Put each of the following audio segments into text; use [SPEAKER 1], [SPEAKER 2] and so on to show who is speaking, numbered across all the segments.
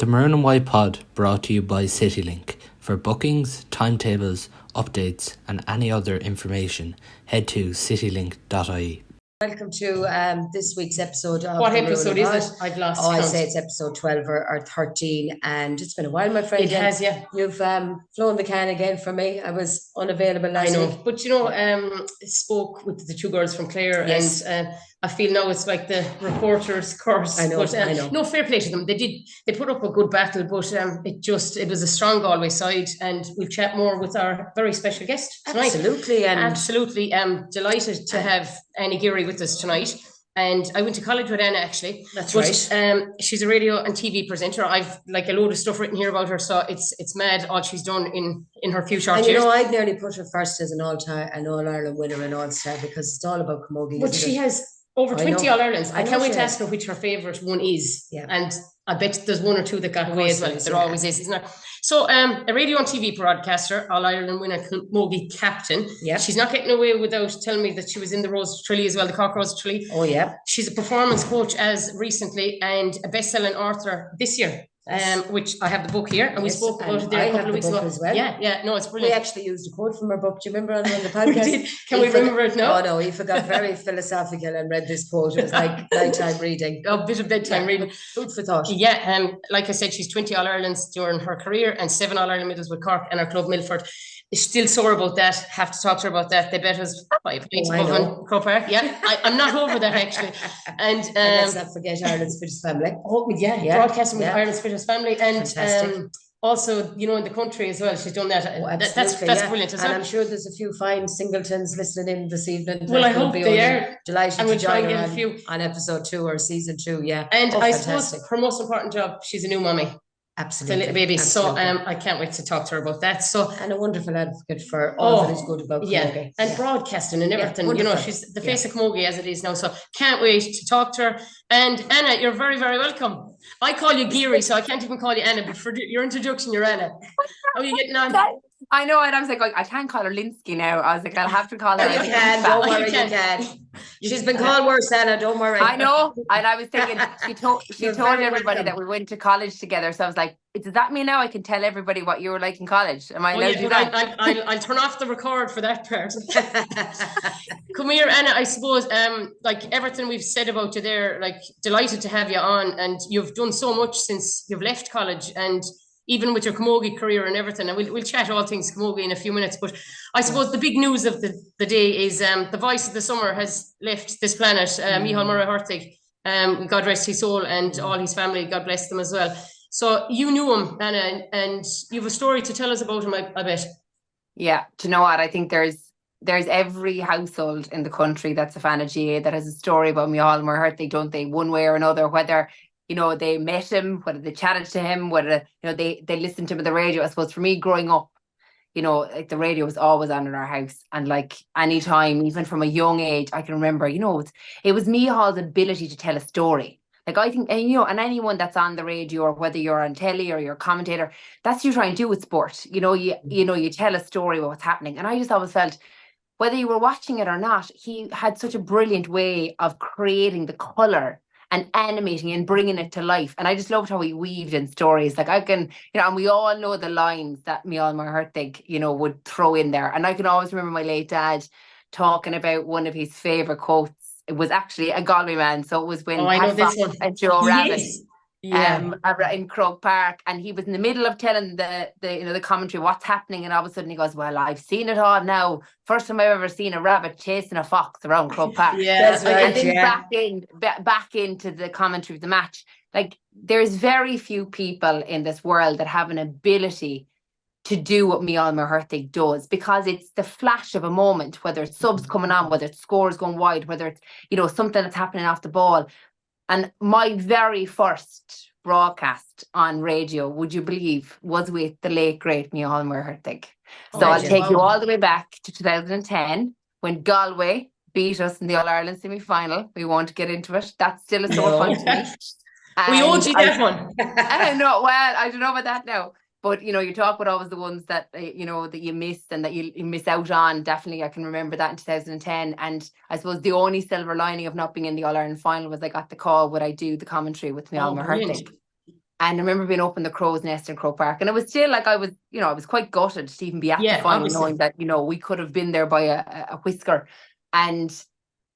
[SPEAKER 1] The Maroon White Pod brought to you by CityLink. For bookings, timetables, updates and any other information, head to citylink.ie.
[SPEAKER 2] Welcome to this week's episode of
[SPEAKER 3] What episode is it? I've lost count.
[SPEAKER 2] I'd say it's episode 12 or 13, and it's been a while, my friend.
[SPEAKER 3] It has, yeah.
[SPEAKER 2] You've flown the can again for me. I was unavailable last week.
[SPEAKER 3] But spoke with the two girls from Clare,
[SPEAKER 2] yes.
[SPEAKER 3] And I feel now it's like the reporter's curse.
[SPEAKER 2] I know.
[SPEAKER 3] No, fair play to them. They put up a good battle, but it was a strong Galway side, and we'll chat more with our very special guest tonight.
[SPEAKER 2] Absolutely.
[SPEAKER 3] Delighted to have Annie Geary with us tonight. And I went to college with Anna, actually.
[SPEAKER 2] That's right.
[SPEAKER 3] She's a radio and TV presenter. I've like a load of stuff written here about her, so it's mad all she's done in her few short years.
[SPEAKER 2] And I'd nearly put her first as an All-Ireland winner and All-Star, because it's all about Camogie.
[SPEAKER 3] But she has over 20 All-Irelands. I can't wait to ask her which her favourite one is.
[SPEAKER 2] Yeah.
[SPEAKER 3] And I bet there's one or two that got away as well. There always is, isn't there? So a radio and TV broadcaster, All-Ireland winner, Camogie captain.
[SPEAKER 2] Yeah.
[SPEAKER 3] She's not getting away without telling me that she was in the Rose Trilly as well, the Cork Rose Trilly.
[SPEAKER 2] Oh, yeah.
[SPEAKER 3] She's a performance coach as recently and a best-selling author this year. Which I have the book here, and we spoke about it there a couple of weeks ago
[SPEAKER 2] as well.
[SPEAKER 3] Yeah, no, it's brilliant.
[SPEAKER 2] We actually used a quote from her book. Do you remember on the podcast?
[SPEAKER 3] We did. Can we remember it now?
[SPEAKER 2] Oh no, Aoife got very philosophical and read this quote. It was like nighttime reading.
[SPEAKER 3] A bit of bedtime reading.
[SPEAKER 2] Food for thought.
[SPEAKER 3] Yeah, like I said, she's 20 All-Irelands during her career and 7 All-Ireland medals with Cork and her club Milford. Is still sore about that. Have to talk to her about that. They bet us 5 points above Croke Park. Yeah, I'm not over that actually. And
[SPEAKER 2] let's not forget Ireland's fittest family.
[SPEAKER 3] Broadcasting with Ireland's fittest family, and also in the country as well. She's done that. That's brilliant.
[SPEAKER 2] And I'm sure there's a few fine singletons listening in this evening.
[SPEAKER 3] Well, I hope they are
[SPEAKER 2] delighted
[SPEAKER 3] and we'll
[SPEAKER 2] to join her on episode 2 or season 2. Yeah,
[SPEAKER 3] and I suppose her most important job, she's a new mommy.
[SPEAKER 2] Absolutely.
[SPEAKER 3] It's a little baby.
[SPEAKER 2] Absolutely.
[SPEAKER 3] So I can't wait to talk to her about that.
[SPEAKER 2] And a wonderful advocate for all that is good about Camogie.
[SPEAKER 3] And broadcasting and everything. She's the face of Camogie as it is now. So can't wait to talk to her. And Anna, you're very, very welcome. I call you Geary, so I can't even call you Anna, but for your introduction, you're Anna. How are you getting on?
[SPEAKER 4] I know, and I was like, I can't call her Lynskey now. I was like, I'll have to call her.
[SPEAKER 2] You can, don't worry, you can. She's been called worse, Anna, don't worry.
[SPEAKER 4] I know, and I was thinking, she told everybody that we went to college together, so I was like, does that mean now I can tell everybody what you were like in college? Am I allowed to do that?
[SPEAKER 3] I'll turn off the record for that part. Come here, Anna, I suppose, like everything we've said about you there, like delighted to have you on, and you've done so much since you've left college, and even with your Camogie career and everything, and we'll chat all things Camogie in a few minutes. But I suppose the big news of the day is the voice of the summer has left this planet. Mícheál Muircheartaigh, God rest his soul, and all his family, God bless them as well. So you knew him, Anna, and you have a story to tell us about him, I bet. Yeah,
[SPEAKER 4] do you know what? I think there's every household in the country that's a fan of GA that has a story about Mícheál Muircheartaigh, don't they? One way or another, whether they met him, whether they chatted to him, whether, they listened to him on the radio. I suppose for me growing up, like the radio was always on in our house. And like anytime, even from a young age, I can remember, it was Mícheál's ability to tell a story. Like I think, and anyone that's on the radio or whether you're on telly or you're a commentator, that's what you try and do with sport. You tell a story about what's happening. And I just always felt, whether you were watching it or not, he had such a brilliant way of creating the colour and animating and bringing it to life. And I just loved how he weaved in stories. Like I can, and we all know the lines that Mícheál Muircheartaigh, would throw in there. And I can always remember my late dad talking about one of his favourite quotes. It was actually a Galway man. So it was when and Joe Rabbit in Croke Park, and he was in the middle of telling the commentary what's happening, and all of a sudden he goes, well, I've seen it all now. First time I've ever seen a rabbit chasing a fox around Croke Park.
[SPEAKER 2] That's right.
[SPEAKER 4] And then back into the commentary of the match. Like there's very few people in this world that have an ability to do what Mícheál Muircheartaigh does, because it's the flash of a moment, whether it's subs coming on, whether it's scores going wide, whether it's something that's happening off the ball. And my very first broadcast on radio, would you believe, was with the late great Mícheál Muircheartaigh. So I'll take you all the way back to 2010 when Galway beat us in the All-Ireland semi-final. We won't get into it. That's still a sore point to me.
[SPEAKER 3] We owed you that one.
[SPEAKER 4] I know. Well, I don't know about that now. But, you talk about always the ones that, that you missed and that you miss out on. Definitely, I can remember that in 2010. And I suppose the only silver lining of not being in the All-Ireland final was I got the call, would I do the commentary with Mícheál Muircheartaigh. And I remember being up in the Crow's Nest in Croke Park, and it was still like I was quite gutted to even be at the final, knowing that we could have been there by a whisker. And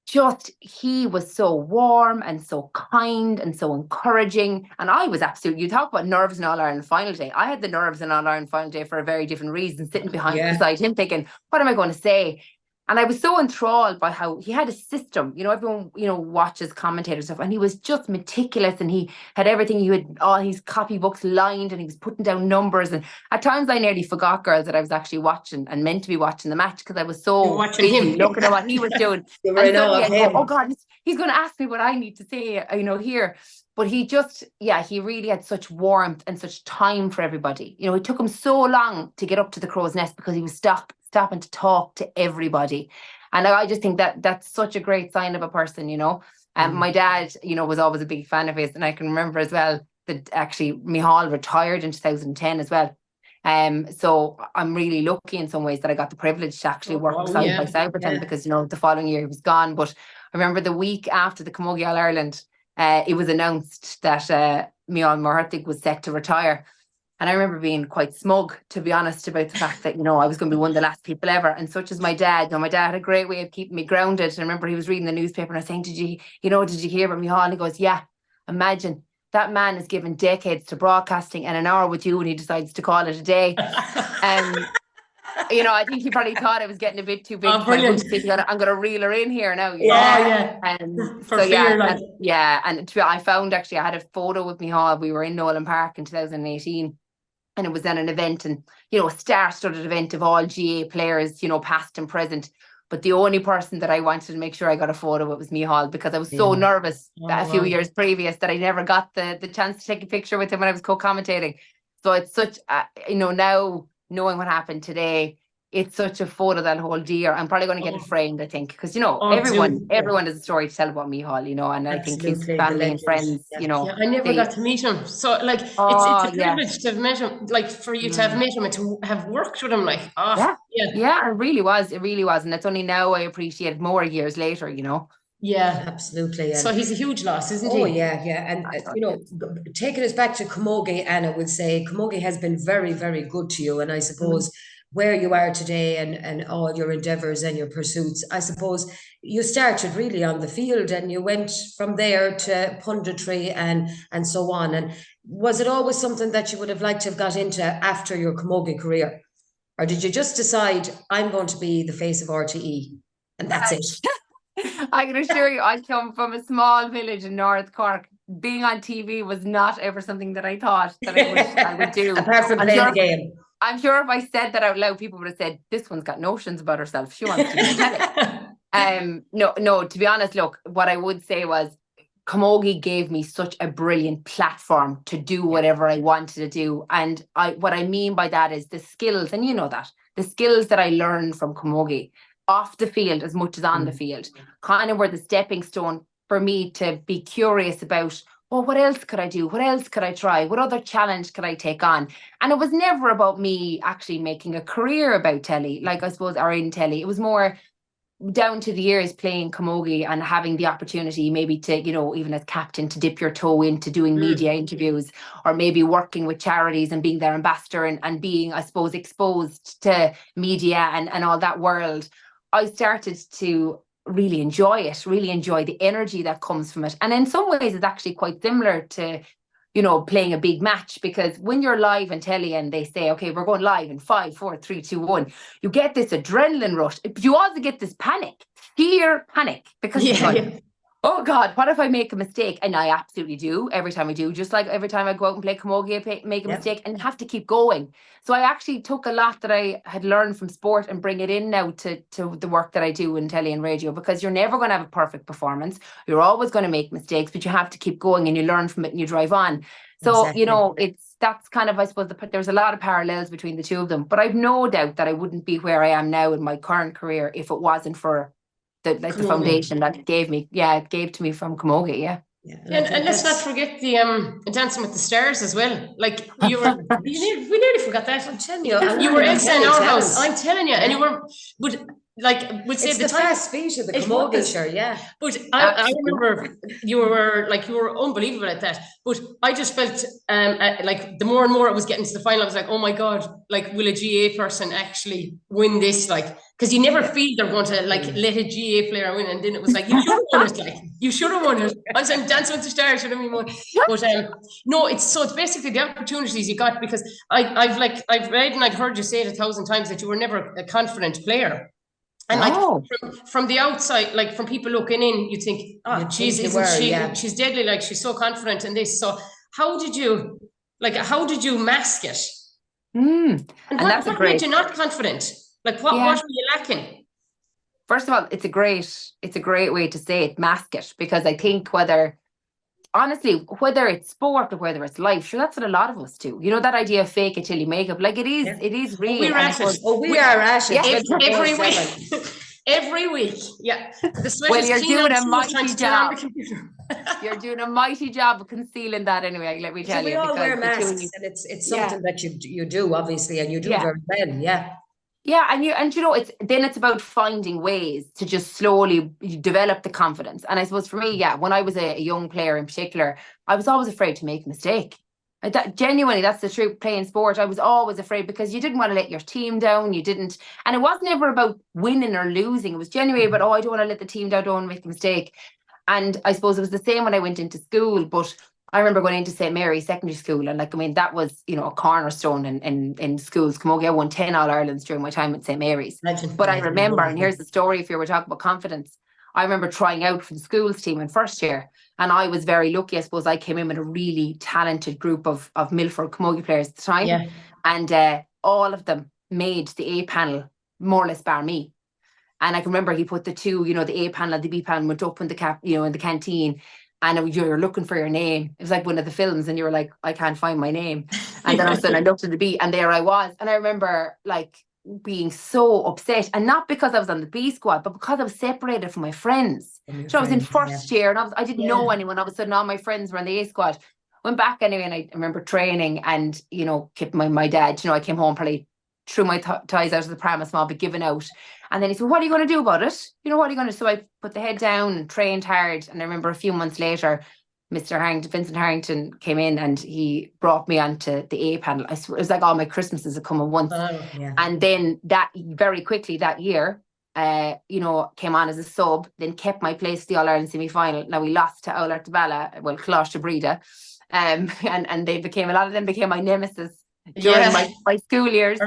[SPEAKER 4] just, he was so warm and so kind and so encouraging. And I was absolutely, you talk about nerves in All-Ireland final day. I had the nerves in All-Ireland final day for a very different reason, sitting beside him thinking, what am I going to say? And I was so enthralled by how he had a system. Everyone, watches commentators stuff, and he was just meticulous, and he had everything. He had all his copybooks lined, and he was putting down numbers. And at times I nearly forgot, girls, that I was actually watching and meant to be watching the match, because I was so busy looking at what he was doing.
[SPEAKER 2] You were
[SPEAKER 4] oh God, he's going to ask me what I need to say, here. But he just, he really had such warmth and such time for everybody. It took him so long to get up to the Crow's Nest because he was stopping to talk to everybody. And I just think that that's such a great sign of a person, And my dad, was always a big fan of his. And I can remember as well that actually Mícheál retired in 2010 as well. So I'm really lucky in some ways that I got the privilege to actually work side by side with him, because, the following year he was gone. But I remember the week after the Camogie All-Ireland, it was announced that Muircheartaigh was set to retire. And I remember being quite smug, to be honest, about the fact that, I was going to be one of the last people ever. And such as my dad. My dad had a great way of keeping me grounded. And I remember he was reading the newspaper, and I was saying, did you hear about Mícheál? And he goes, yeah, imagine that man is given decades to broadcasting and an hour with you, and he decides to call it a day. I think he probably thought I was getting a bit too big. I'm going to reel her in here now. And I found, actually, I had a photo with Mícheál. We were in Nolan Park in 2018. And it was then an event, and, a star-studded event of all GA players, past and present. But the only person that I wanted to make sure I got a photo with was Mícheál, because I was so nervous a few years previous that I never got the chance to take a picture with him when I was co-commentating. So it's such, now knowing what happened today, it's such a photo that'll hold dear. I'm probably going to get it framed, I think, because everyone has a story to tell about Mícheál, and I think his family and friends,
[SPEAKER 3] I never got to meet him, so like it's a privilege to have met him, like for you to have met him and to have worked with him, like
[SPEAKER 4] it really was, and it's only now I appreciate it more years later,
[SPEAKER 3] Yeah,
[SPEAKER 2] absolutely. And
[SPEAKER 3] so he's a huge loss, isn't he?
[SPEAKER 2] Oh yeah. And taking us back to Camogie, Anna would say Camogie has been very, very good to you. And I suppose where you are today and all your endeavours and your pursuits, I suppose you started really on the field, and you went from there to punditry and so on. And was it always something that you would have liked to have got into after your Camogie career? Or did you just decide, I'm going to be the face of RTE and that's it?
[SPEAKER 4] I can assure you, I come from a small village in North Cork. Being on TV was not ever something that I thought that I would do.
[SPEAKER 2] Apart from playing the game.
[SPEAKER 4] I'm sure if I said that out loud, people would have said, this one's got notions about herself. She wants to be telly. No, to be honest, look, what I would say was Camogie gave me such a brilliant platform to do whatever I wanted to do. And what I mean by that is the skills, and the skills that I learned from Camogie off the field as much as on the field, kind of were the stepping stone for me to be curious about, what else could I do? What else could I try? What other challenge could I take on? And it was never about me actually making a career about telly, like I suppose, or in telly. It was more down to the years playing Camogie and having the opportunity maybe to, even as captain, to dip your toe into doing media interviews, or maybe working with charities and being their ambassador and being, I suppose, exposed to media and all that world. I started to really enjoy the energy that comes from it. And in some ways, it's actually quite similar to, playing a big match, because when you're live on telly and they say, okay, we're going live in 5, 4, 3, 2, 1, you get this adrenaline rush. But you also get this sheer panic, because oh God, what if I make a mistake? And I absolutely do every time I do, just like every time I go out and play Camogie, I make a mistake and have to keep going. So I actually took a lot that I had learned from sport and bring it in now to the work that I do in telly and radio, because you're never going to have a perfect performance. You're always going to make mistakes, but you have to keep going and you learn from it and you drive on. So, that's kind of, I suppose, there's a lot of parallels between the two of them. But I've no doubt that I wouldn't be where I am now in my current career if it wasn't for the foundation that it gave me. It gave to me from Camogie.
[SPEAKER 3] And let's not forget the Dancing with the Stars as well. Like we nearly forgot that. I'm telling you, you were Elsa in our house. I'm telling you, and you were. But like we'll say
[SPEAKER 2] It's
[SPEAKER 3] the
[SPEAKER 2] the
[SPEAKER 3] time.
[SPEAKER 2] fast speed of the
[SPEAKER 3] It
[SPEAKER 2] Camogie,
[SPEAKER 3] was.
[SPEAKER 2] sure, yeah.
[SPEAKER 3] But I remember you were unbelievable at that. But I just felt like the more and more it was getting to the final, I was like, oh my God, like will a GA person actually win this? Like, because you never feel they're going to like let a GA player win, and then it was like you should have won it. Like you should have won it. I was like Dancing with the Stars should have been won. But no, it's basically the opportunities you got, because I've read and I've heard you say it 1,000 times that you were never a confident player. And like from the outside, like from people looking in, you think, oh, geez, isn't she? Yeah. She's deadly. Like she's so confident in this. So how did you mask it? And what made you not confident? Like what were you lacking?
[SPEAKER 4] First of all, it's a great way to say it, mask it, because I think honestly, whether it's sport or whether it's life, sure, that's what a lot of us do. You know, that idea of fake it till you make it. Like it is real.
[SPEAKER 3] We're at it.
[SPEAKER 2] We are at it.
[SPEAKER 3] Yeah, every week. Every week. Yeah. The sweat
[SPEAKER 4] well, you're doing a mighty job. You're doing a mighty job of concealing that anyway, let me tell you.
[SPEAKER 2] We all wear masks, and it's something that you do, obviously, and you do very well, yeah.
[SPEAKER 4] Yeah, and you know, it's about finding ways to just slowly develop the confidence. And I suppose for me, when I was a young player in particular, I was always afraid to make a mistake. Genuinely, that's the truth. Playing sport, I was always afraid, because you didn't want to let your team down. You didn't, and it wasn't ever about winning or losing. It was genuinely about, I don't want to let the team down, don't want to make a mistake. And I suppose it was the same when I went into school, but I remember going into St. Mary's secondary school, and that was, a cornerstone in schools. Camogie, I won 10 All-Irelands during my time at St. Mary's. But I remember, and here's the story if you were talking about confidence, I remember trying out for the schools team in first year, and I was very lucky. I suppose I came in with a really talented group of Milford Camogie players at the time, and all of them made the A panel, more or less bar me. And I can remember he put the two, the A panel and the B panel went up in the in the canteen. And you're looking for your name. It was like one of the films, and you were like, I can't find my name. And then all of a sudden I looked at the B, and there I was. And I remember like being so upset, and not because I was on the B squad, but because I was separated from my friends. So I was in first year, and I didn't know anyone. All of a sudden, all my friends were on the A squad. Went back anyway, and I remember training, and kept my dad. I came home probably threw my ties out of the pram a small bit, giving out. And then he said, what are you going to do about it? What are you going to do? So I put the head down and trained hard. And I remember a few months later, Vincent Harrington came in, and he brought me onto the A panel. It was like all my Christmases had come at once. And then that very quickly that year, came on as a sub, then kept my place to the All-Ireland semi-final. Now we lost to Aoife Closh to Breda. And they became, a lot of them became my nemesis during my school years.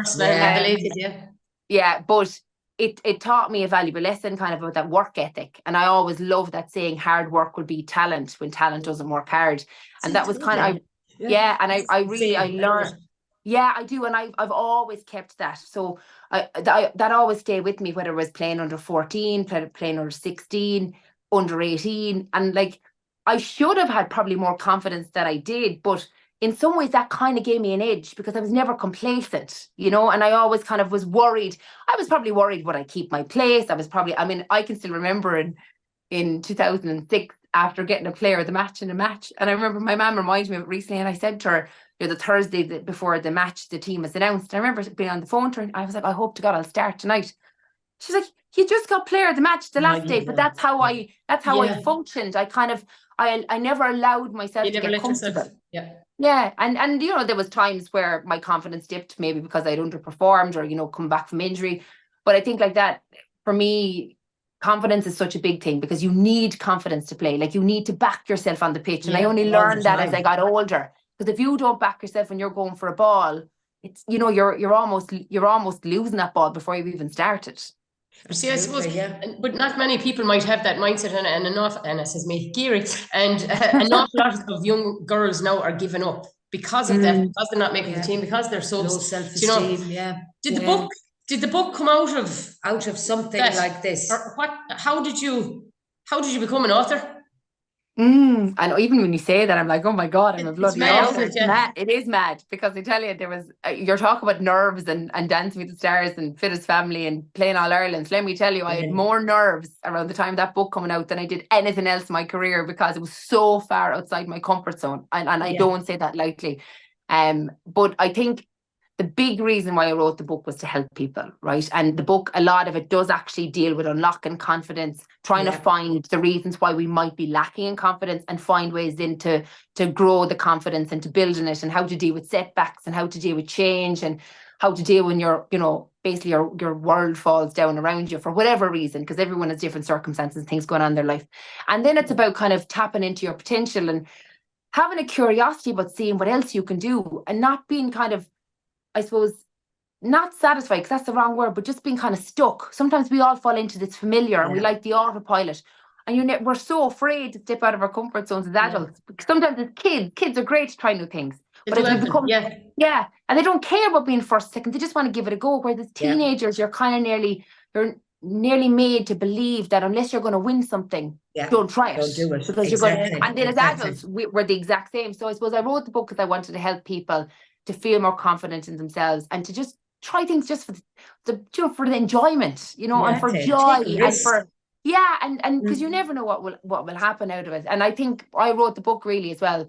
[SPEAKER 4] But it taught me a valuable lesson kind of about that work ethic. And I always love that saying, hard work will beat talent when talent doesn't work hard. And that was kind of, I learned. Yeah, I do. And I've always kept that. So that always stayed with me, whether it was playing under 14, playing under 16, under 18. And like, I should have had probably more confidence than I did, but in some ways that kind of gave me an edge, because I was never complacent, and I always kind of was worried. I was probably worried, would I keep my place? I can still remember in 2006, after getting a player of the match in a match. And I remember my mum reminded me of it recently, and I said to her, the Thursday before the match, the team was announced. I remember being on the phone to her, and I was like, I hope to God I'll start tonight. She's like, you just got player of the match the last day. But that's how I functioned. I never allowed myself to get comfortable. Yeah, and there was times where my confidence dipped, maybe because I'd underperformed or come back from injury. But I think like that, for me, confidence is such a big thing, because you need confidence to play. Like, you need to back yourself on the pitch. And I only learned that as I got older, because if you don't back yourself when you're going for a ball, it's you're almost losing that ball before you've even started.
[SPEAKER 3] See, I suppose, but not many people might have that mindset, and enough, and it says me, Geary, and an awful lot of young girls now are giving up because of that, because they're not making the team, because they're so
[SPEAKER 2] low self-esteem.
[SPEAKER 3] Did the book come out of
[SPEAKER 2] something like this,
[SPEAKER 3] or what? How did you become an author?
[SPEAKER 4] And even when you say that, I'm like, oh my God, I'm a bloody author. It is mad, because I tell you, there was, you're talking about nerves and Dancing with the Stars and Fittest Family and playing All-Ireland. Let me tell you, I had more nerves around the time of that book coming out than I did anything else in my career, because it was so far outside my comfort zone. And I don't say that lightly. But I think the big reason why I wrote the book was to help people, right? And the book, a lot of it does actually deal with unlocking confidence, trying to find the reasons why we might be lacking in confidence and find ways in to grow the confidence and to build on it, and how to deal with setbacks and how to deal with change and how to deal when you're, you know, basically your world falls down around you for whatever reason, because everyone has different circumstances and things going on in their life. And then it's about kind of tapping into your potential and having a curiosity about seeing what else you can do, and not being kind of, I suppose, not satisfied, because that's the wrong word, but just being kind of stuck. Sometimes we all fall into this familiar and we like the autopilot, and we're so afraid to step out of our comfort zones as adults. Sometimes as kids are great to try new things, but as we become, and they don't care about being first, second, they just want to give it a go. Whereas as teenagers, you're kind of nearly made to believe that unless you're going to win something, don't try it.
[SPEAKER 2] Don't do it.
[SPEAKER 4] Because you're going to, and then as adults, we're the exact same. So I suppose I wrote the book because I wanted to help people to feel more confident in themselves and to just try things just for the enjoyment, you know, and for joy and for and because you never know what will happen out of it. And I think I wrote the book really as well.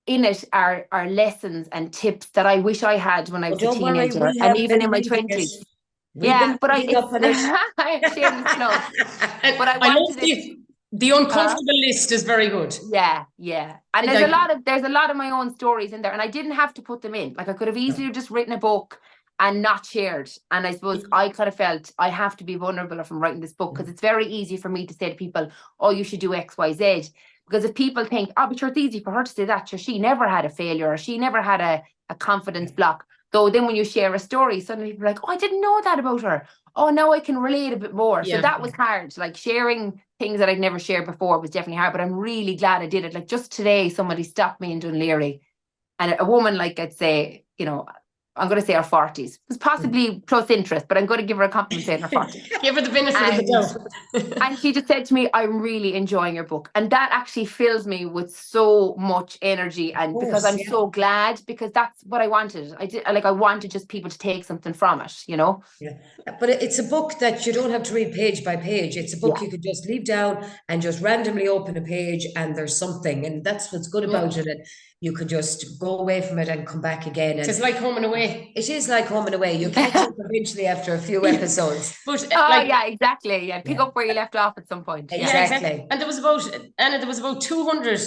[SPEAKER 4] In it are lessons and tips that I wish I had when I was a teenager and even in my 20s. But I wanted
[SPEAKER 3] the uncomfortable list is very good.
[SPEAKER 4] And there's a lot of my own stories in there, and I didn't have to put them in. Like, I could have easily just written a book and not shared. And I suppose I kind of felt I have to be vulnerable if I'm writing this book, because it's very easy for me to say to people, oh, you should do X, Y, Z. Because if people think, oh, but sure, it's easy for her to say that, sure, she never had a failure, or she never had a confidence block. Though then when you share a story, suddenly people are like, oh, I didn't know that about her. Oh, now I can relate a bit more. So that was hard. Like, sharing things that I'd never shared before was definitely hard, but I'm really glad I did it. Like, just today, somebody stopped me in Dunleary, and a woman, like, I'd say, you know, I'm going to say her 40s. It was possibly plus interest, but I'm going to give her a compliment saying her 40s.
[SPEAKER 3] Give her the benefit of the doubt.
[SPEAKER 4] And she just said to me, I'm really enjoying your book. And that actually fills me with so much energy. And because I'm so glad, because that's what I wanted. I wanted just people to take something from it, you know?
[SPEAKER 2] Yeah. But it's a book that you don't have to read page by page. It's a book you could just leave down and just randomly open a page and there's something. And that's what's good about it. And you can just go away from it and come back again. And
[SPEAKER 3] it's like Home and Away.
[SPEAKER 2] It is like Home and Away. You catch up eventually after a few episodes.
[SPEAKER 3] But
[SPEAKER 4] exactly. Yeah, pick up where you left off at some point.
[SPEAKER 2] Exactly.
[SPEAKER 3] And there was about 200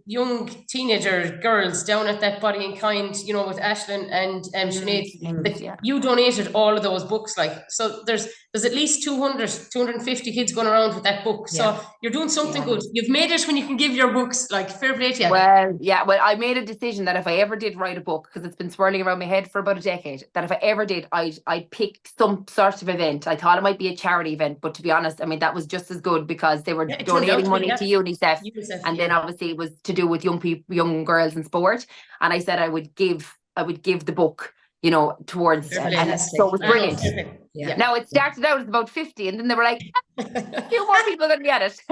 [SPEAKER 3] young teenager girls down at that Body and Kind, you know, with Ashlyn and Sinead. You donated all of those books, like, so there's at least 250 kids going around with that book. So you're doing something good. You've made it when you can give your books, like, fair play to you.
[SPEAKER 4] Well, I made a decision that if I ever did write a book, because it's been swirling around my head for about a decade, that if I ever did, I'd pick some sort of event. I thought it might be a charity event, but to be honest, I mean, that was just as good, because they were donating money to UNICEF, and then obviously it was to do with young girls in sport. And I said I would give the book, you know, towards, and so it was brilliant. Now it started out as about 50, and then they were like, a few more people going to get it.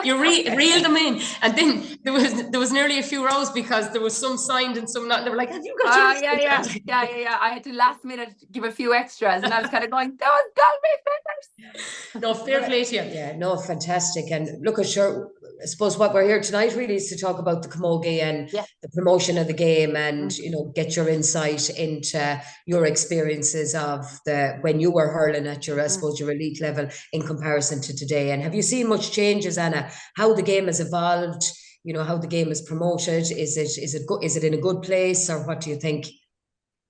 [SPEAKER 3] You reel them in, and then there was nearly a few rows because there was some signed and some not. They were like, "Have you got your?"
[SPEAKER 4] I had to last minute give a few extras, and I was kind of going, "That was Galway figures."
[SPEAKER 3] No, fair play to you.
[SPEAKER 2] Yeah, no, fantastic. And look, sure, I suppose what we're here tonight really is to talk about the Camogie and the promotion of the game, and you know, get your insight into your experiences of when you were hurling at your, I suppose, your elite level in comparison to today. And have you seen much changes, Anna? How the game has evolved? You know, how the game is promoted? Is it in a good place, or what do you think?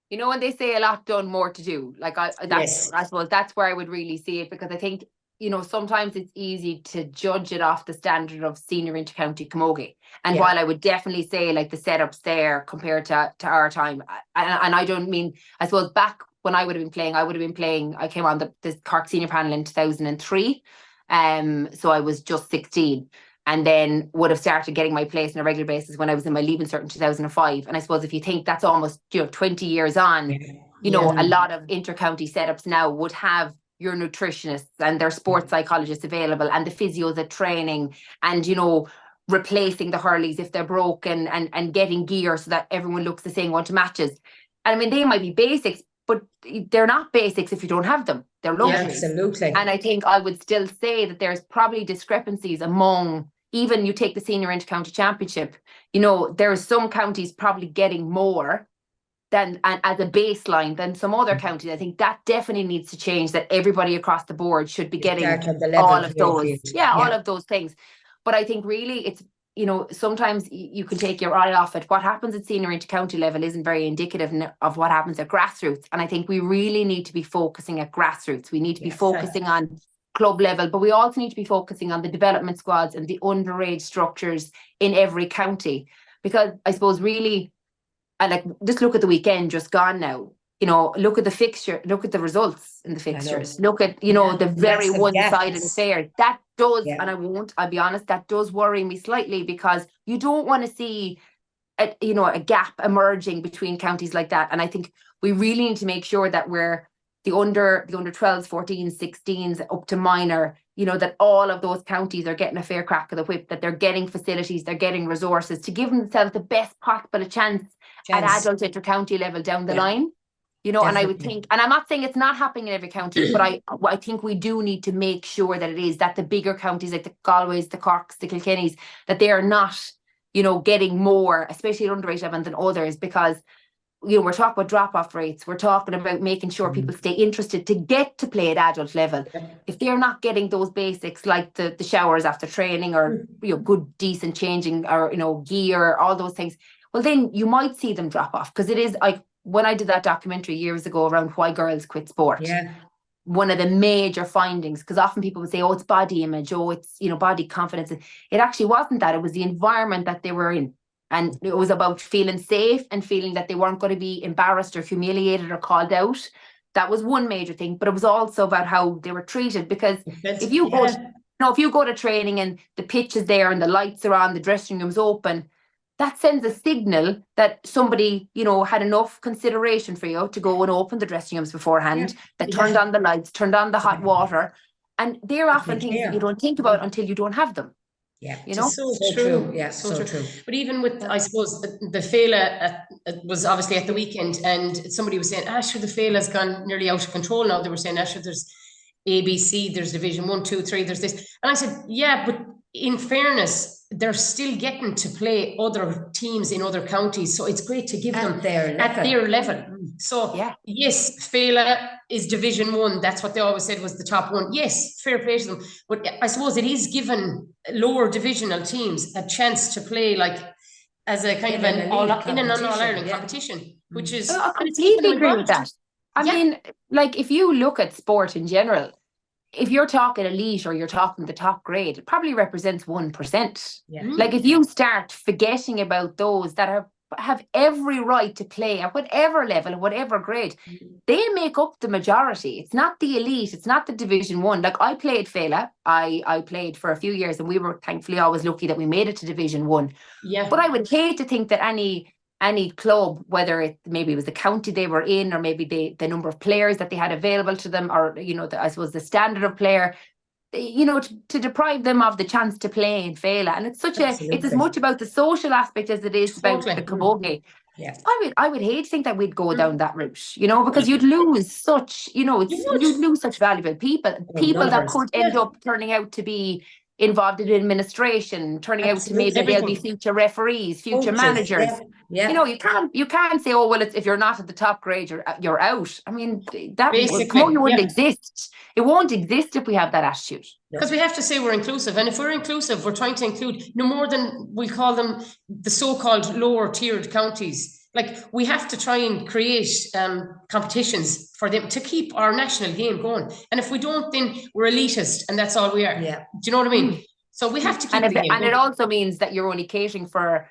[SPEAKER 4] You know, when they say a lot done, more to do. Like I suppose that's where I would really see it, because I think, you know, sometimes it's easy to judge it off the standard of senior intercounty camogie. And while I would definitely say, like, the setups there compared to our time, and I don't mean, I suppose back when I would have been playing, I came on the Cork senior panel in 2003. So I was just 16, and then would have started getting my place on a regular basis when I was in my leaving cert in 2005. And I suppose if you think that's almost, you know, 20 years on, you know, a lot of intercounty setups now would have your nutritionists and their sports psychologists available, and the physios at training, and, you know, replacing the hurleys if they're broken, and getting gear so that everyone looks the same going to matches. And I mean, they might be basics, but they're not basics if you don't have them. They're luxuries.
[SPEAKER 2] Yeah, absolutely.
[SPEAKER 4] And I think I would still say that there's probably discrepancies among, even you take the senior intercounty championship, you know, there's some counties probably getting more and as a baseline than some other counties. I think that definitely needs to change, that everybody across the board should be getting all of those. All of those things. But I think really it's, sometimes you can take your eye off it. What happens at senior inter-county level isn't very indicative of what happens at grassroots. And I think we really need to be focusing at grassroots. We need to be focusing on club level, but we also need to be focusing on the development squads and the underage structures in every county. Because I suppose really, and just look at the weekend just gone now. Look at the fixture, look at the results in the fixtures, look at, the very one-sided affair. That does, and I'll be honest, that does worry me slightly, because you don't want to see, a gap emerging between counties like that. And I think we really need to make sure that we're the under 12s, 14s, 16s, up to minor, that all of those counties are getting a fair crack of the whip, that they're getting facilities, they're getting resources to give themselves the best possible chance at adult inter-county level down the line. Definitely. And I would think, and I'm not saying it's not happening in every county, but I think we do need to make sure that it is, that the bigger counties like the Galways, the Corks, the Kilkennys, that they are not, getting more, especially at underage level, than others, because, we're talking about drop-off rates. We're talking about making sure people stay interested to get to play at adult level. If they're not getting those basics like the showers after training, or, good, decent changing, or, gear, all those things, well, then you might see them drop off. Because it is like, when I did that documentary years ago around why girls quit sport, one of the major findings, because often people would say, oh, it's body image, oh, it's, body confidence. It actually wasn't that. It was the environment that they were in. And it was about feeling safe and feeling that they weren't going to be embarrassed or humiliated or called out. That was one major thing. But it was also about how they were treated. Because if you go, if you go to training and the pitch is there and the lights are on, the dressing room's open, that sends a signal that somebody, had enough consideration for you to go and open the dressing rooms beforehand, that turned on the lights, turned on the hot water. And they're often things that you don't think about until you don't have them.
[SPEAKER 2] Yeah,
[SPEAKER 3] so true. Yeah, so true. But even with, I suppose, the Féile was obviously at the weekend, and somebody was saying, sure, the Féile has gone nearly out of control now. They were saying, sure, there's ABC, there's Division 1, 2, 3, there's this. And I said, yeah, but in fairness, they're still getting to play other teams in other counties. So it's great to give them at their level. So yes, Féile is Division 1. That's what they always said was the top one. Yes, fair play to them. But I suppose it is given lower divisional teams a chance to play like as a kind of an all-Ireland competition, which is...
[SPEAKER 4] I completely agree with that. I mean, like, if you look at sport in general, if you're talking elite or you're talking the top grade, it probably represents 1%. Like, if you start forgetting about those that have every right to play at whatever level, whatever grade, they make up the majority. It's not the elite, it's not the Division 1. Like, I played Féile, I played for a few years, and we were thankfully always lucky that we made it to Division 1. But I would hate to think that any club, whether it maybe it was the county they were in, or maybe the number of players that they had available to them, or I suppose the standard of player, to deprive them of the chance to play in Féile. And it's it's as much about the social aspect as it is about the Camogie. I would hate to think that we'd go down that route, because you'd lose such, you'd lose such valuable people that could end up turning out to be involved in administration, turning out to maybe they'll be future referees, future managers. You can't say, oh, well, if you're not at the top grade, you're out. I mean, that wouldn't exist. It won't exist if we have that attitude.
[SPEAKER 3] Because we have to say we're inclusive, and if we're inclusive, we're trying to include no more than we call them the so-called lower tiered counties. Like, we have to try and create competitions for them to keep our national game going. And if we don't, then we're elitist, and that's all we are. Do you know what I mean? So we have to keep
[SPEAKER 4] it also means that you're only catering for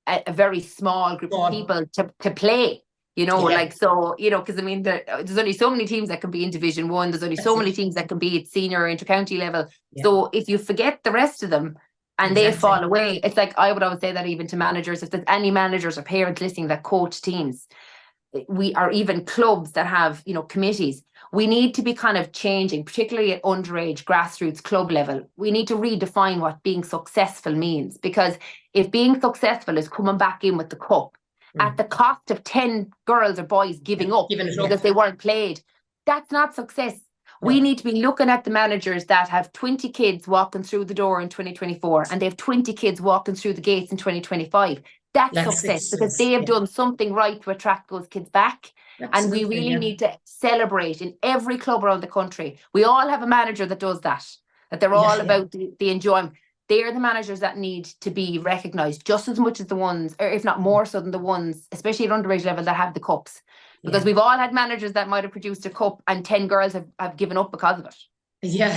[SPEAKER 4] a very small group of people to play. Because I mean, there's only so many teams that can be in Division 1. There's only so many teams that can be at senior inter-county level. So if you forget the rest of them, and they fall away, it's like, I would always say that even to managers, if there's any managers or parents listening that coach teams, or even clubs that have, committees, we need to be kind of changing, particularly at underage grassroots club level. We need to redefine what being successful means, because if being successful is coming back in with the cup at the cost of 10 girls or boys giving up because they weren't played, that's not success. We need to be looking at the managers that have 20 kids walking through the door in 2024, and they have 20 kids walking through the gates in 2025. That's success, because they have done something right to attract those kids back. And we really need to celebrate in every club around the country. We all have a manager that does that they're all about the enjoyment. They're the managers that need to be recognised just as much as the ones, or if not more so than the ones, especially at underage level, that have the cups. Because we've all had managers that might have produced a cup and 10 girls have given up because of it.
[SPEAKER 2] Yeah.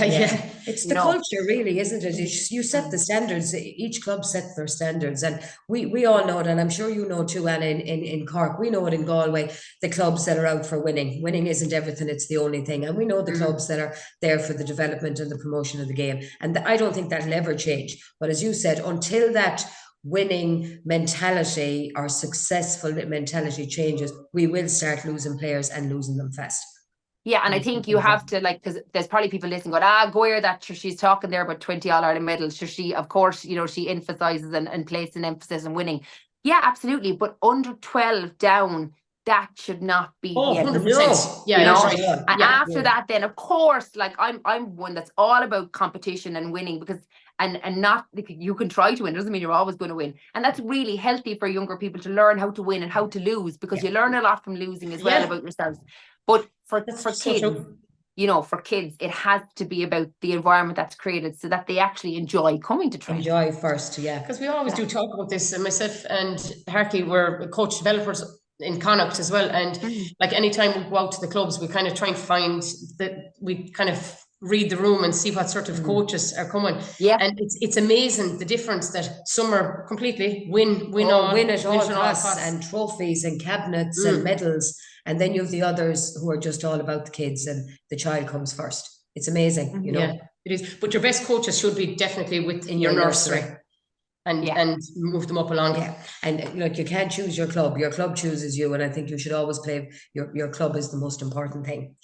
[SPEAKER 2] It's the culture, really, isn't it? You set the standards. Each club sets their standards, and we all know it. And I'm sure you know too, Anna. In Cork, we know it in Galway. The clubs that are out for winning. Winning isn't everything; it's the only thing. And we know the clubs that are there for the development and the promotion of the game. And I don't think that'll ever change. But as you said, until that winning mentality or successful mentality changes, we will start losing players and losing them fast.
[SPEAKER 4] Yeah, and I think you have to, like, because there's probably people listening going, Goyer, that she's talking there about 20 All-Ireland medals. So she, of course, she emphasises and places an emphasis on winning. Yeah, absolutely. But under 12 down, that should not be the end.
[SPEAKER 3] 100%. Yeah, right.
[SPEAKER 4] And after that, then, of course, like, I'm one that's all about competition and winning, because and not, you can try to win, doesn't mean you're always going to win. And that's really healthy for younger people to learn how to win and how to lose, because you learn a lot from losing as well about yourselves. But for kids, for kids, it has to be about the environment that's created so that they actually enjoy coming to train.
[SPEAKER 2] Enjoy first,
[SPEAKER 3] Because we always do talk about this. And myself and Harkin were coach developers in Connacht as well. And like anytime we go out to the clubs, we kind of try and find that we kind of read the room and see what sort of coaches are coming. Yeah. And it's amazing the difference that some are completely win at all costs,
[SPEAKER 2] and trophies and cabinets and medals. And then you have the others who are just all about the kids, and the child comes first. It's amazing,
[SPEAKER 3] Yeah, it is. But your best coaches should be definitely within your nursery. And move them up along.
[SPEAKER 2] Yeah. And like, you can't choose your club chooses you. And I think you should always play your club is the most important thing,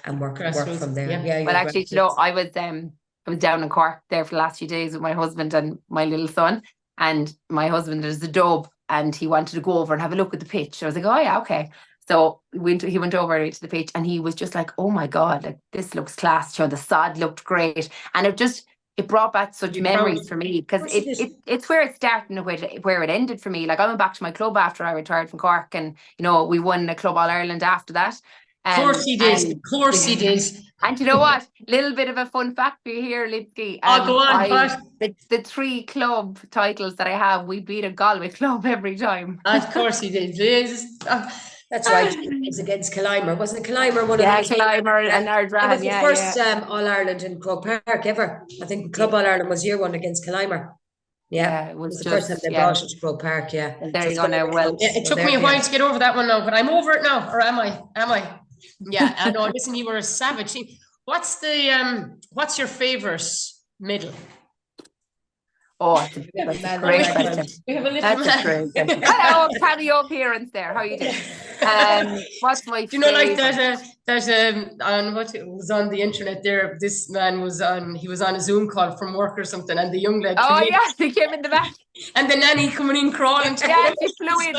[SPEAKER 2] and work from there.
[SPEAKER 4] Well, actually, I was down in Cork there for the last few days with my husband and my little son, and my husband is a dub, and he wanted to go over and have a look at the pitch. I was like, oh yeah, okay. So he went over to the pitch, and he was just like, oh my God, like, this looks class. The sod looked great. And it brought back such memories for me, because it's where it started and where it ended for me. Like, I went back to my club after I retired from Cork, and we won a Club All-Ireland after that.
[SPEAKER 3] Of course he did. Of course he did.
[SPEAKER 4] And you know what? Little bit of a fun fact for you here, Lynskey.
[SPEAKER 3] Go on.
[SPEAKER 4] The 3 club titles that I have, we beat a Galway club every time.
[SPEAKER 3] Of course he did.
[SPEAKER 2] That's right. It's against Killimer. Wasn't it Killimer one of them?
[SPEAKER 4] Killimer and Ardran.
[SPEAKER 2] It was the first All-Ireland in Croke Park ever. I think Club All-Ireland was year 1 against Killimer. Yeah, it was the first time they brought it to Croke Park. Yeah.
[SPEAKER 4] And there you go now. Well,
[SPEAKER 3] it took me a while to get over that one now, but I'm over it now. Or am I? Yeah. I know. Listen, you were a savage. What's your favourite medal?
[SPEAKER 4] Oh, it's a great question.
[SPEAKER 3] We have a little man.
[SPEAKER 4] Hello, patio appearance there. How are you doing? What's my
[SPEAKER 3] Do you know, like, there's on what was on the internet there, this man was on a Zoom call from work or something, and the young lad
[SPEAKER 4] he came in the back.
[SPEAKER 3] And the nanny coming in crawling.
[SPEAKER 4] Yeah, she flew in.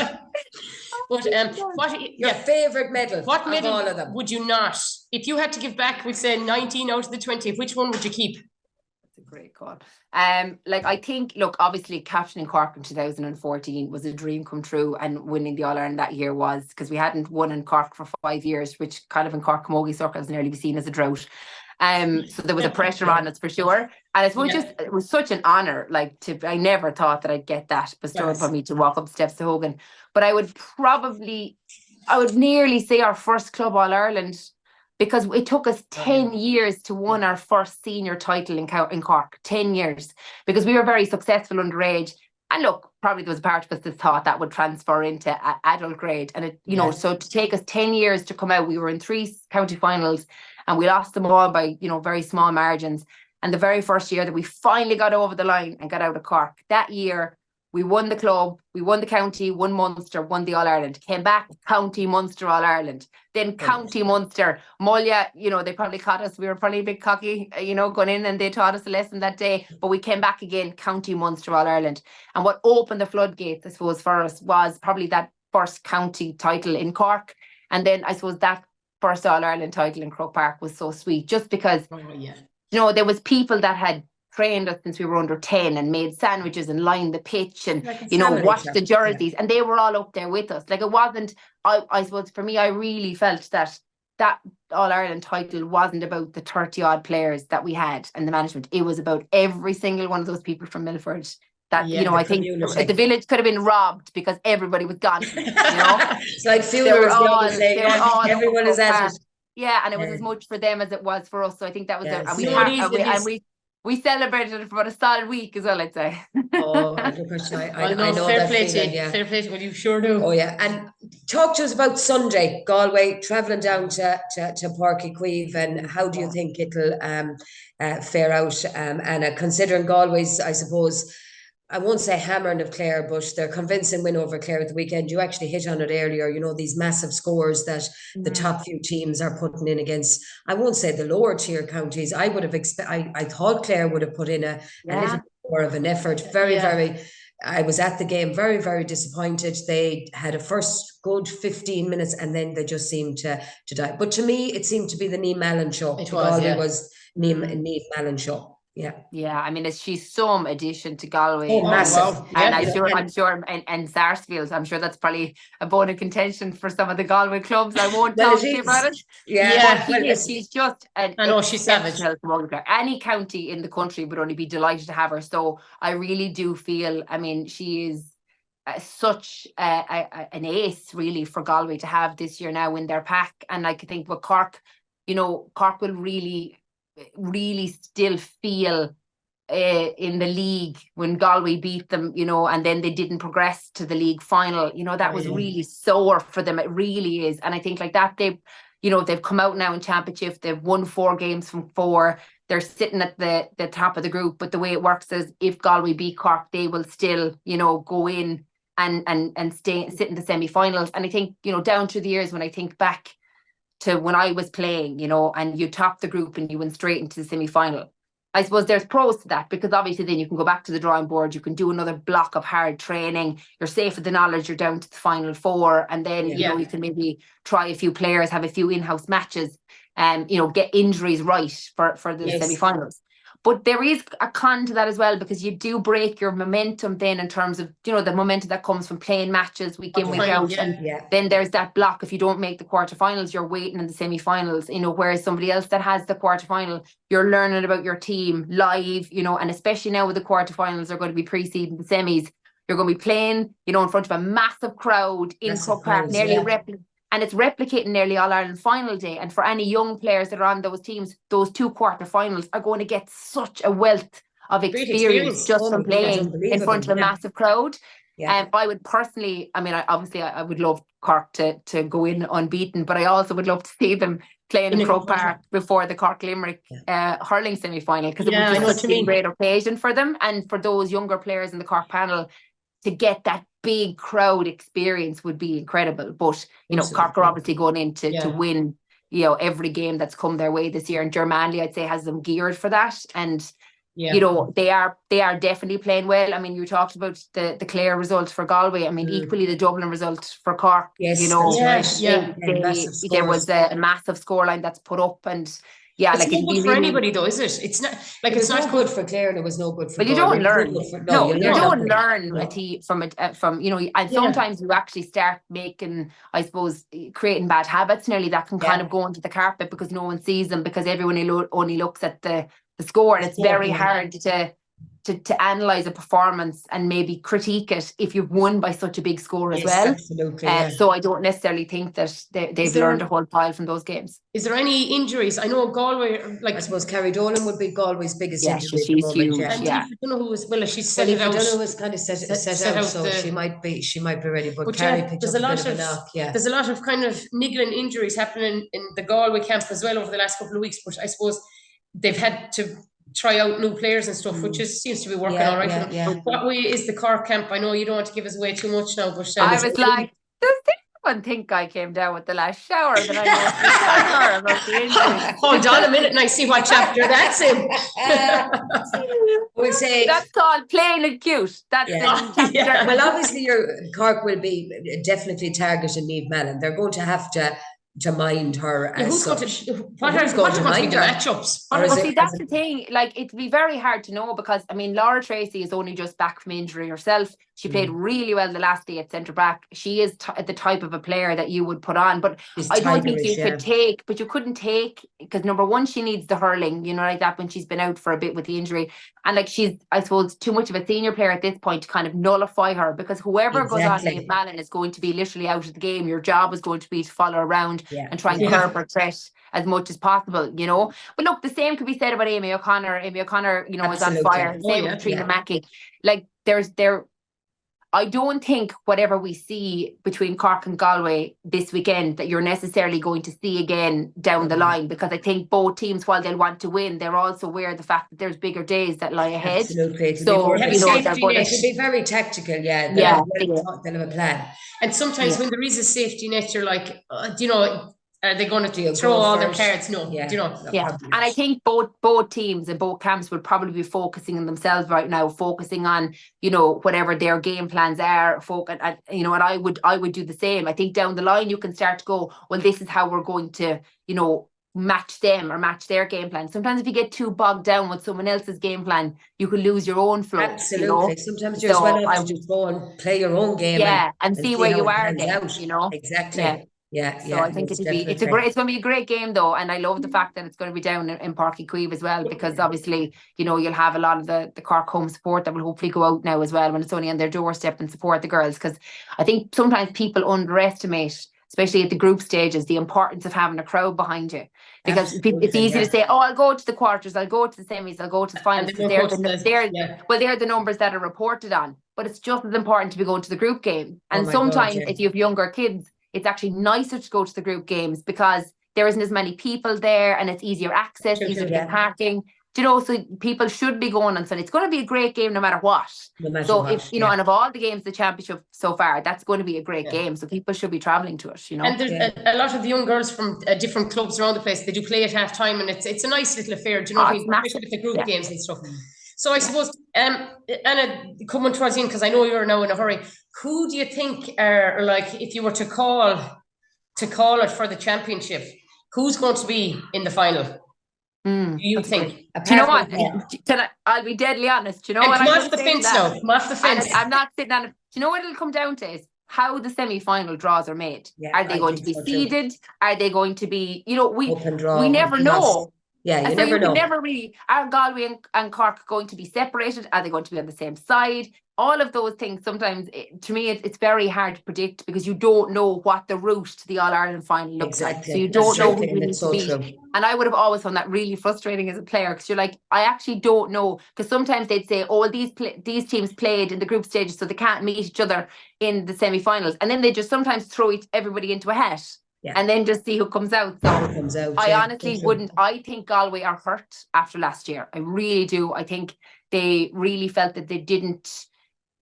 [SPEAKER 2] But your favourite medal? What medal all of them
[SPEAKER 3] would you not? If you had to give back, we'd say 19 out of the 20, which one would you keep?
[SPEAKER 4] That's a great call. I think, obviously captaining Cork in 2014 was a dream come true, and winning the All-Ireland that year was, because we hadn't won in Cork for 5 years, which kind of in Cork Camogie circles nearly be seen as a drought. So there was a pressure on us for sure. And I suppose it was such an honour, I never thought that I'd get that bestowed upon me to walk up the steps to Hogan. But I would nearly say our first Club All-Ireland, because it took us 10 years to win our first senior title in Cork. 10 years, because we were very successful underage. And probably there was a part of us that thought that would transfer into adult grade. And so to take us 10 years to come out, we were in 3 county finals, and we lost them all by, very small margins. And the very first year that we finally got over the line and got out of Cork, that year, we won the club, we won the county, won Munster, won the All-Ireland, came back, county, Munster, All-Ireland, then county, Munster, Muircheartaigh, they probably caught us, we were probably a bit cocky, going in, and they taught us a lesson that day, but we came back again, county, Munster, All-Ireland. And what opened the floodgates, I suppose, for us was probably that first county title in Cork. And then I suppose that first All-Ireland title in Croke Park was so sweet, just because, there was people that had trained us since we were under 10 and made sandwiches and lined the pitch and,
[SPEAKER 2] Like a
[SPEAKER 4] you know,
[SPEAKER 2] family
[SPEAKER 4] washed
[SPEAKER 2] chap,
[SPEAKER 4] the jerseys, and they were all up there with us. Like, it wasn't, I suppose for me, I really felt that All-Ireland title wasn't about the 30 odd players that we had and the management. It was about every single one of those people from Milford that, you know, I think the village could have been robbed because everybody was gone. You know,
[SPEAKER 2] it's like funerals. Everyone is at it.
[SPEAKER 4] Yeah, and it was as much for them as it was for us. So I think that was we celebrated it for about a solid week as well, I'd say.
[SPEAKER 2] Oh, I know
[SPEAKER 3] fair
[SPEAKER 2] that
[SPEAKER 3] play
[SPEAKER 2] feeling,
[SPEAKER 3] to you. Fair play to you. Well, you sure do.
[SPEAKER 2] Oh yeah, and talk to us about Sunday, Galway travelling down to Páirc Uí Chaoimh, and how do you think it'll fare out? Anna, considering Galway's, I suppose, I won't say hammering of Clare, but their convincing win over Clare at the weekend. You actually hit on it earlier, you know, these massive scores that the top few teams are putting in against, I won't say the lower tier counties. I would have I thought Clare would have put in a little more of an effort. Very, I was at the game, very, very disappointed. They had a first good 15 minutes and then they just seemed to die. But to me, it seemed to be the Niamh Mallon show. It was Niamh Mallon show. Yeah.
[SPEAKER 4] I mean, she's some addition to Galway.
[SPEAKER 2] Massive.
[SPEAKER 4] And I'm sure, and Sarsfield, I'm sure that's probably a bone of contention for some of the Galway clubs. I won't talk to you about it. She's just
[SPEAKER 3] she's savage.
[SPEAKER 4] Any county in the country would only be delighted to have her. So I really do feel, I mean, she is such an ace really for Galway to have this year now in their pack. And I think with Cork, you know, Cork will really still feel in the league when Galway beat them, you know, and then they didn't progress to the league final. You know, that was really sore for them. It really is. And I think like that, they've come out now in championship. They've won 4 games from 4. They're sitting at the top of the group. But the way it works is if Galway beat Cork, they will still, you know, go in and sit in the semi-finals. And I think, you know, down through the years, when I think back to when I was playing, you know, and you top the group and you went straight into the semi-final. I suppose there's pros to that, because obviously then you can go back to the drawing board, you can do another block of hard training, you're safe with the knowledge you're down to the final 4, and then you know, you can maybe try a few players, have a few in-house matches, and you know, get injuries right for the semi-finals. But there is a con to that as well, because you do break your momentum then in terms of, you know, the momentum that comes from playing matches week in, week out. Then there's that block. If you don't make the quarterfinals, you're waiting in the semi-finals, you know, whereas somebody else that has the quarterfinal, you're learning about your team live, you know, and especially now with the quarterfinals are going to be preceding the semis. You're going to be playing, you know, in front of a massive crowd in Croke Park, and it's replicating nearly All-Ireland final day. And for any young players that are on those teams, those 2 quarterfinals are going to get such a wealth of experience just from playing in front of a massive crowd. I would personally, I mean, I would love Cork to go in unbeaten, but I also would love to see them playing in Croke Park before the Cork Limerick hurling semi-final, because it would just be a great occasion for them and for those younger players in the Cork panel to get that big crowd experience would be incredible. But you know, Cork are obviously going in to win, you know, every game that's come their way this year, and Germanly, I'd say, has them geared for that. And you know, they are definitely playing well. I mean, you talked about the Clare result for Galway. I mean, equally the Dublin result for Cork. You know, there was a massive scoreline that's put up, and
[SPEAKER 3] it's not good for anybody though, is it? It's not like it's not
[SPEAKER 2] good for Clare, and it was no good for.
[SPEAKER 4] But you don't learn. You don't learn from you know, and sometimes you actually start making, I suppose, creating bad habits nearly that can kind of go under the carpet because no one sees them, because everyone only looks at the score, and it's very hard to analyse a performance and maybe critique it if you've won by such a big score as well.
[SPEAKER 2] Absolutely,
[SPEAKER 4] so I don't necessarily think that they've learned a whole pile from those games.
[SPEAKER 3] Is there any injuries? I know Galway, like,
[SPEAKER 2] I suppose Carrie Dolan would be Galway's biggest injury.
[SPEAKER 4] She's huge.
[SPEAKER 3] I don't know who was. Well, she's set it out.
[SPEAKER 2] I don't know who's kind of set out, so she might be ready. But Carrie picked up a bit of a knock.
[SPEAKER 3] There's a lot of kind of niggling injuries happening in the Galway camp as well over the last couple of weeks. But I suppose they've had to try out new players and stuff, which seems to be working all right for them. What way is the Cork camp? I know you don't want to give us away too much now, but
[SPEAKER 4] I was like, does anyone think I came down with the last shower that I know about the injury?
[SPEAKER 3] Hold on a minute and I see what chapter that's in.
[SPEAKER 2] We'll say
[SPEAKER 4] that's called plain and cute. That's
[SPEAKER 2] Well, obviously your Cork will be definitely targeting Niamh Mallon. They're going to have to to mind her as such.
[SPEAKER 3] What are going to mind the matchups?
[SPEAKER 4] Well, see, that's the thing. Like, it'd be very hard to know because, I mean, Laura Tracy is only just back from injury herself. She played really well the last day at centre back. She is the type of a player that you would put on, but I don't think you could take, but you couldn't take, because number one, she needs the hurling, you know, like that when she's been out for a bit with the injury. And like, she's, I suppose, too much of a senior player at this point to kind of nullify her, because whoever goes on Niamh Mallon is going to be literally out of the game. Your job is going to be to follow around and try and curb her threat as much as possible, you know. But look, the same could be said about Amy O'Connor. Amy O'Connor, you know, is on fire. Same with Trina Mackey. Like, I don't think whatever we see between Cork and Galway this weekend that you're necessarily going to see again down the line, because I think both teams, while they'll want to win, they're also aware of the fact that there's bigger days that lie ahead.
[SPEAKER 2] Absolutely.
[SPEAKER 4] So, you know,
[SPEAKER 2] it'll be very tactical, they'll have a plan.
[SPEAKER 3] And sometimes when there is a safety net, you're like, you know, are they going to throw all their cards? No.
[SPEAKER 2] Yeah.
[SPEAKER 3] You know.
[SPEAKER 4] Yeah. And I think both teams and both camps would probably be focusing on themselves right now, focusing on, you know, whatever their game plans are, you know, and I would do the same. I think down the line you can start to go, well, this is how we're going to, you know, match them or match their game plan. Sometimes if you get too bogged down with someone else's game plan, you can lose your own flow.
[SPEAKER 2] Absolutely.
[SPEAKER 4] You know?
[SPEAKER 2] Sometimes you're to just go and play your own game.
[SPEAKER 4] And see where you are then, you know.
[SPEAKER 2] Exactly. Yeah.
[SPEAKER 4] So I think it's going to be a great game though, and I love the fact that it's going to be down in Páirc Uí Chaoimh as well, because obviously, you know, you'll have a lot of the Cork home support that will hopefully go out now as well when it's only on their doorstep and support the girls, because I think sometimes people underestimate, especially at the group stages, the importance of having a crowd behind you, because it's easy to say, oh, I'll go to the quarters, I'll go to the semis, I'll go to the finals, because they're the numbers that are reported on, but it's just as important to be going to the group game. And sometimes if you have younger kids, it's actually nicer to go to the group games because there isn't as many people there and it's easier access, easier to get parking. You know, so people should be going on Sunday. It's going to be a great game no matter what. If you know, and of all the games, the championship so far, that's going to be a great game. So people should be travelling to it, you know.
[SPEAKER 3] And there's a lot of the young girls from different clubs around the place. They do play at half time, and it's a nice little affair. Do you know what I mean? Especially with the group games and stuff. So I suppose, Anna, coming towards the end, because I know you're now in a hurry, who do you think are, like, if you were to call it for the championship, who's going to be in the final? Do you think?
[SPEAKER 4] Do you know what? I'll be deadly honest. Do you know what?
[SPEAKER 3] Come off the fence now. Come off the fence.
[SPEAKER 4] I'm not sitting on it. Do you know what it'll come down to is how the semi-final draws are made. Are they going to be seeded? Are they going to be, you know, we never know.
[SPEAKER 2] Yeah, you never know.
[SPEAKER 4] Never really, are Galway and Cork going to be separated? Are they going to be on the same side? All of those things, sometimes, to me, it's very hard to predict because you don't know what the route to the All-Ireland final looks like. So you don't know who you need to beat. And I would have always found that really frustrating as a player, because you're like, I actually don't know. Because sometimes they'd say, oh, these teams played in the group stages, so they can't meet each other in the semi-finals. And then they just sometimes throw everybody into a hat. And then just see who comes out. So I honestly wouldn't. I think Galway are hurt after last year. I really do. I think they really felt that they didn't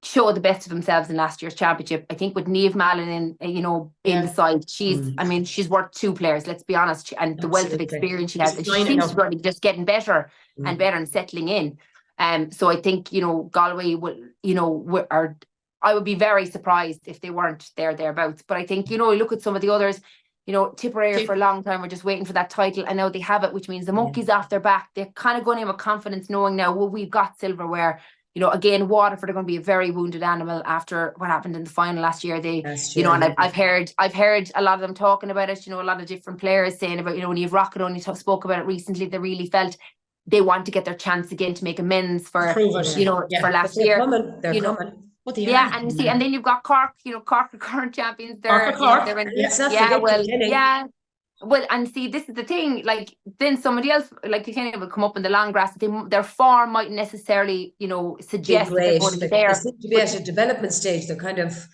[SPEAKER 4] show the best of themselves in last year's championship. I think with Niamh Mallon in the side, she's worth two players, let's be honest, and the wealth of experience she has, and she seems to be just getting better and better and settling in. So I think, you know, Galway will, I would be very surprised if they weren't thereabouts. But I think, you know, look at some of the others. You know, Tipperary for a long time were just waiting for that title, and now they have it, which means the monkey's off their back. They're kind of going in with confidence, knowing now, well, we've got silverware. You know, again, Waterford are going to be a very wounded animal after what happened in the final last year. And I've heard a lot of them talking about it. You know, a lot of different players saying about, you know, when you've Rocket only spoke about it recently, they really felt they want to get their chance again to make amends for for last year.
[SPEAKER 2] They're coming.
[SPEAKER 4] And then you've got Cork. You know, Cork are current champions. They're Well, and see, this is the thing. Like, then somebody else, like Kilkenny, will come up in the long grass. Their form might necessarily, you know, suggest that they're going to be there.
[SPEAKER 2] They seem to be at a development stage. They're kind of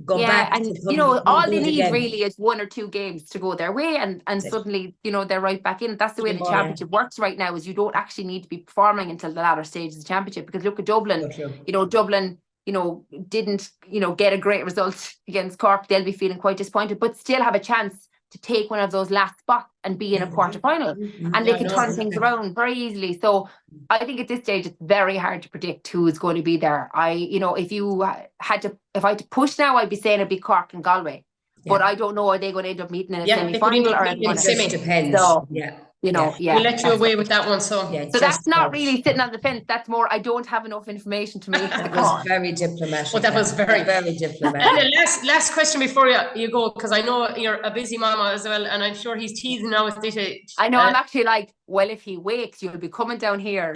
[SPEAKER 2] going back.
[SPEAKER 4] And you know, all they need really is one or two games to go their way, and suddenly, you know, they're right back in. That's the way the championship works right now. Is you don't actually need to be performing until the latter stage of the championship, because look at Dublin. You know, Dublin, you know, didn't, you know, get a great result against Cork. They'll be feeling quite disappointed, but still have a chance to take one of those last spots and be in a quarter final, and they can turn things around very easily. So I think at this stage it's very hard to predict who is going to be there. You know, if I had to push now, I'd be saying it'd be Cork and Galway. But I don't know, are they going to end up meeting in a
[SPEAKER 3] they could
[SPEAKER 4] semi-final
[SPEAKER 3] end up
[SPEAKER 4] or
[SPEAKER 3] meeting in
[SPEAKER 2] It just depends.
[SPEAKER 4] So,
[SPEAKER 2] yeah.
[SPEAKER 4] you know,
[SPEAKER 3] We'll let you away with that one. So
[SPEAKER 4] that's not really sitting on the fence. That's more, I don't have enough information to make the call.
[SPEAKER 2] Was very diplomatic.
[SPEAKER 3] Well, that was very
[SPEAKER 2] diplomatic.
[SPEAKER 3] And the last question before you go, because I know you're a busy mama as well, and I'm sure he's teasing now with this.
[SPEAKER 4] I know, I'm actually like, well, if he wakes, you'll be coming down here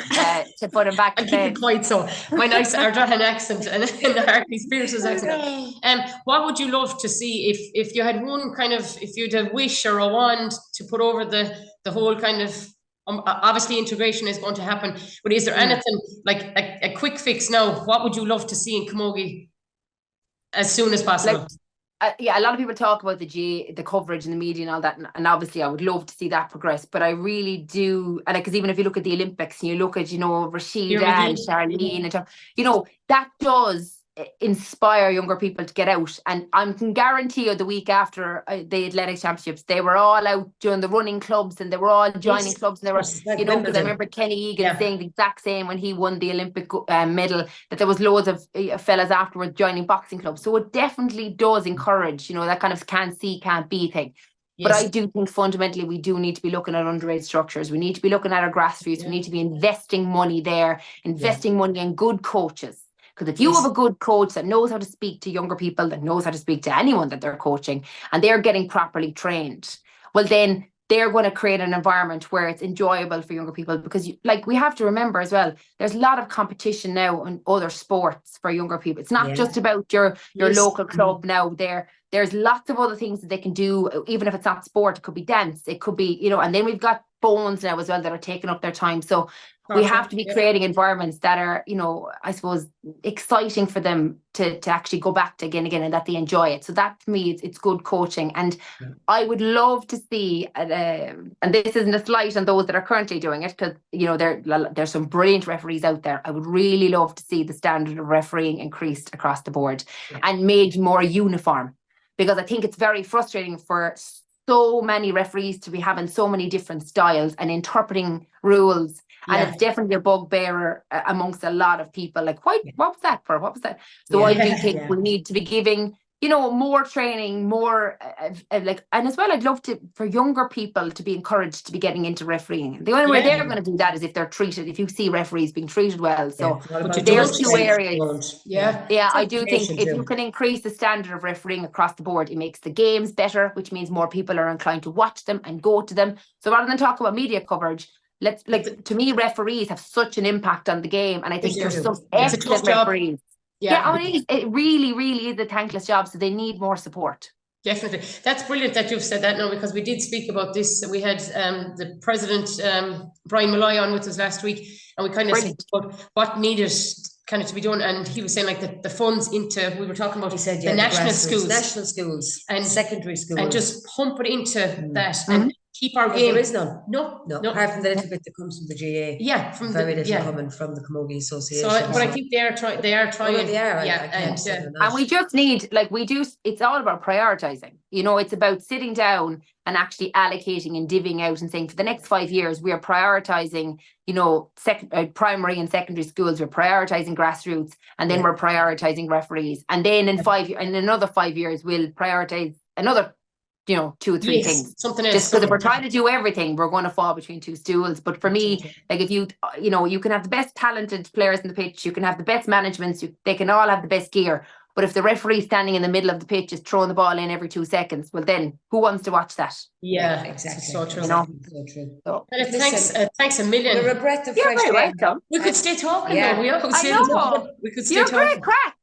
[SPEAKER 4] to put him back to bed.
[SPEAKER 3] Keep it quiet, so my nice Ardrahan accent and the Harkin Spears accent. What would you love to see if you had one kind of, if you had a wish or a wand to put over the whole kind of, obviously integration is going to happen, but is there anything like a quick fix now? What would you love to see in Camogie as soon as possible?
[SPEAKER 4] A lot of people talk about the coverage in the media and all that, and obviously I would love to see that progress, but I really do, and because even if you look at the Olympics and you look at, Rashida and Charlene and that does inspire younger people to get out. And I can guarantee you the week after the athletic championships, they were all out doing the running clubs and they were all joining clubs, and they were, because I remember Kenny Egan saying the exact same when he won the Olympic medal, that there was loads of fellas afterwards joining boxing clubs. So it definitely does encourage, that kind of can't see, can't be thing. But I do think fundamentally we do need to be looking at underage structures. We need to be looking at our grassroots. We need to be investing money there, investing money in good coaches. Because if you have a good coach that knows how to speak to younger people, that knows how to speak to anyone that they're coaching, and they're getting properly trained, well, then they're going to create an environment where it's enjoyable for younger people. Because we have to remember as well, there's a lot of competition now in other sports for younger people. It's not just about your local club now. There's lots of other things that they can do, even if it's not sport. It could be dance, it could be, and then we've got phones now as well that are taking up their time. So we have to be creating environments that are, I suppose, exciting for them to actually go back to again, and that they enjoy it. So that to me, it's good coaching. And I would love to see, and this isn't a slight on those that are currently doing it, because, there's some brilliant referees out there. I would really love to see the standard of refereeing increased across the board and made more uniform, because I think it's very frustrating for so many referees to be having so many different styles and interpreting rules. And it's definitely a bugbearer amongst a lot of people. Like, what was that for? What was that? So I do think we need to be giving, more training, more and as well, I'd love for younger people to be encouraged to be getting into refereeing. The only way they're going to do that is if they're treated, if you see referees being treated well. So there's two areas. I do think if you can increase the standard of refereeing across the board, it makes the games better, which means more people are inclined to watch them and go to them. So rather than talk about media coverage, to me, referees have such an impact on the game, and I think there's some excellent referees. It really, really is a thankless job, so they need more support.
[SPEAKER 3] Definitely. That's brilliant that you've said that now, because we did speak about this. We had the president, Brian Malloy, on with us last week, and we kind of spoke about what needed kind of to be done, and he was saying the funds into, we were talking about, he said, the national schools
[SPEAKER 2] and secondary schools,
[SPEAKER 3] and just pump it into that and keep our game.
[SPEAKER 2] There is none. No. Apart from the little bit that comes from the GA.
[SPEAKER 3] Yeah,
[SPEAKER 2] from very little coming from the Camogie Association.
[SPEAKER 3] But I think they are trying.
[SPEAKER 2] Well, they are.
[SPEAKER 4] And we just need, it's all about prioritizing. It's about sitting down and actually allocating and divvying out and saying, for the next 5 years, we are prioritizing, primary and secondary schools, we're prioritizing grassroots, and then we're prioritizing referees. And then in another 5 years, we'll prioritize another 2 or 3 things.
[SPEAKER 3] Something else.
[SPEAKER 4] Just because if we're trying to do everything, we're going to fall between two stools. But for me, if you can have the best talented players in the pitch, you can have the best managements, they can all have the best gear. But if the referee standing in the middle of the pitch is throwing the ball in every 2 seconds, well, then who wants to watch that?
[SPEAKER 2] Yeah, exactly.
[SPEAKER 3] So true.
[SPEAKER 2] So true.
[SPEAKER 3] So, thanks a million.
[SPEAKER 2] You're a breath of fresh air.
[SPEAKER 3] We could stay talking though. We could stay talking.
[SPEAKER 4] You're great crack.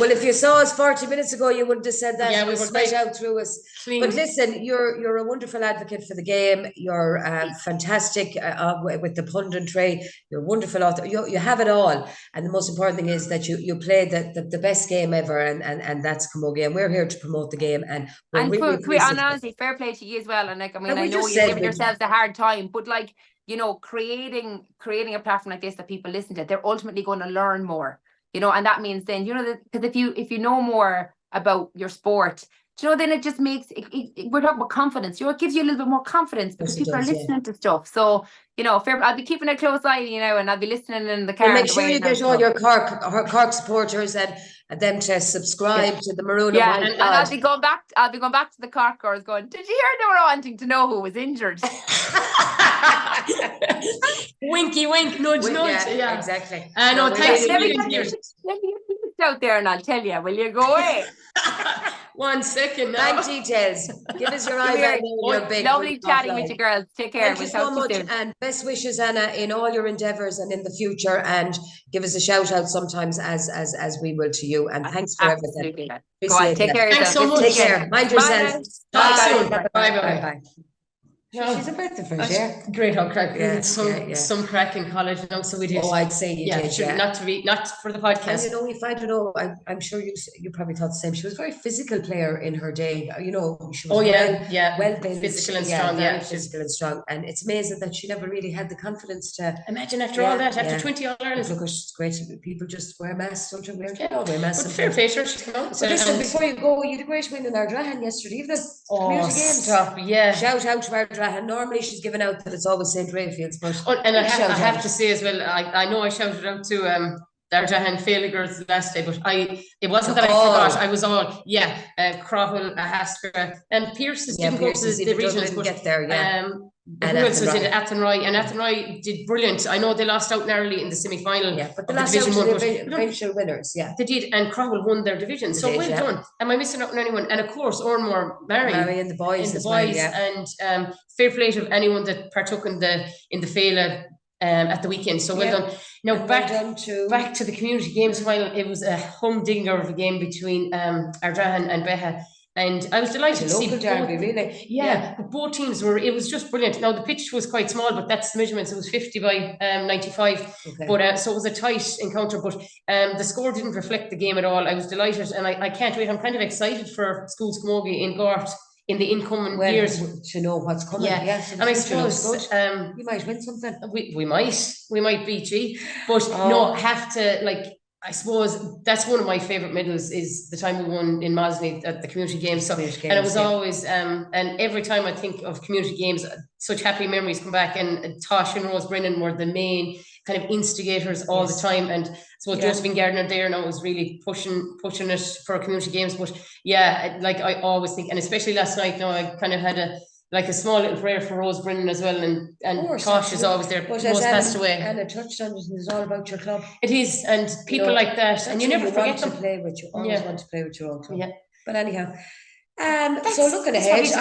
[SPEAKER 2] Well, if you saw us 40 minutes ago, you wouldn't have said that.
[SPEAKER 3] Yeah, we were
[SPEAKER 2] sweat out through us.
[SPEAKER 3] Clean.
[SPEAKER 2] But listen, you're a wonderful advocate for the game. You're fantastic with the punditry. You're a wonderful author. You have it all. And the most important thing is that you play the best game ever, and that's Camogie. And we're here to promote the game. And
[SPEAKER 4] honestly, fair play to you as well. And I know you're giving yourselves a hard time, but creating a platform like this that people listen to, they're ultimately going to learn more. And that means then, because if you know more about your sport, then it just makes we're talking about confidence. It gives you a little bit more confidence because people are listening to stuff. So, I'll be keeping a close eye, and I'll be listening in the car.
[SPEAKER 2] And make sure you get all your Cork supporters and and them to subscribe to the Maroon
[SPEAKER 4] Yeah,
[SPEAKER 2] White
[SPEAKER 4] and I'll
[SPEAKER 2] Pod.
[SPEAKER 4] be going back. I'll be going back to the Cork girls. Going, did you hear they were wanting to know who was injured?
[SPEAKER 3] Winky wink, nudge, nudge. Yeah,
[SPEAKER 2] exactly.
[SPEAKER 3] No, thanks a
[SPEAKER 4] Let me
[SPEAKER 3] million,
[SPEAKER 4] get
[SPEAKER 3] Geary.
[SPEAKER 4] you out there, and I'll tell you. Will you go away?
[SPEAKER 3] 1 second now.
[SPEAKER 2] Bank details. Give us your
[SPEAKER 4] Come here.
[SPEAKER 2] IBAN and your big.
[SPEAKER 4] Lovely chatting with you, girls. Take care.
[SPEAKER 2] Thank you so much, and best wishes, Anna, in all your endeavours and in the future. And give us a shout out sometimes, as we will to you. And thanks for everything.
[SPEAKER 4] Go on, take care of
[SPEAKER 3] Thanks so much.
[SPEAKER 2] Take care. Mind yourself.
[SPEAKER 3] Bye.
[SPEAKER 2] Bye. She's a birthday for us, yeah.
[SPEAKER 3] Great old crack. We
[SPEAKER 2] Yeah,
[SPEAKER 3] had some crack in college now, so we did.
[SPEAKER 2] Oh, I'd say you did, yeah.
[SPEAKER 3] Not for the podcast.
[SPEAKER 2] And if I don't know, I'm sure you probably thought the same. She was a very physical player in her day. She was well built,
[SPEAKER 3] physical and strong.
[SPEAKER 2] Very physical and strong. And it's amazing that she never really had the confidence to
[SPEAKER 3] imagine after all that, after 20 All-Irelands.
[SPEAKER 2] Look, it's great. People just wear masks, don't you? We all wear masks.
[SPEAKER 3] But fair play to her.
[SPEAKER 2] So listen, before you go, you had a great win in Ardrahan yesterday evening. Community game.
[SPEAKER 3] Stop, yeah.
[SPEAKER 2] Shout out to Ardrahan. Normally she's given out that it's always St. Raphael's, but
[SPEAKER 3] and I have to say as well, I know I shouted out to the Ardrahan Failey girls last day, but it wasn't that I forgot. I was all Crowell, Ahaska, and Pierce's didn't go to the regionals, but
[SPEAKER 2] get there,
[SPEAKER 3] who else was in it? Athenry, and Athenry did brilliant. I know they lost out narrowly in the semi-final.
[SPEAKER 2] Yeah, but the last Division 1 provincial winners,
[SPEAKER 3] they did, and Crowell won their division. So well done. Am I missing out on anyone? And of course, Ormore, Mary
[SPEAKER 2] and the boys,
[SPEAKER 3] and fair play to anyone that partook in the Faila at the weekend. So well done. Now back to the community games final. It was a humdinger of a game between Ardrahan and Beha. And I was delighted to see
[SPEAKER 2] derby, really.
[SPEAKER 3] But both teams it was just brilliant. Now the pitch was quite small, but that's the measurements. It was 50 by 95. Okay. But so it was a tight encounter, but the score didn't reflect the game at all. I was delighted, and I can't wait. I'm kind of excited for Schools Camogie in Gort in the incoming years
[SPEAKER 2] to know what's coming.
[SPEAKER 3] Yes, and I suppose
[SPEAKER 2] you might win something.
[SPEAKER 3] We might beat you, but have to I suppose that's one of my favourite medals is the time we won in Mosney at the community games. And it was always, and every time I think of community games, such happy memories come back. And Tosh and Rose Brennan were the main kind of instigators all the time. And so Josephine Gardner there now was really pushing it for community games. But I always think, and especially last night, I kind of had a small little prayer for Rose Brennan as well, and Tosh is always there. Rose passed away.
[SPEAKER 2] And a touchdown is all about your club.
[SPEAKER 3] It is, and people like that, and you never forget them.
[SPEAKER 2] To play with you, always want to play with your own club.
[SPEAKER 3] Yeah.
[SPEAKER 2] But anyhow, so looking ahead,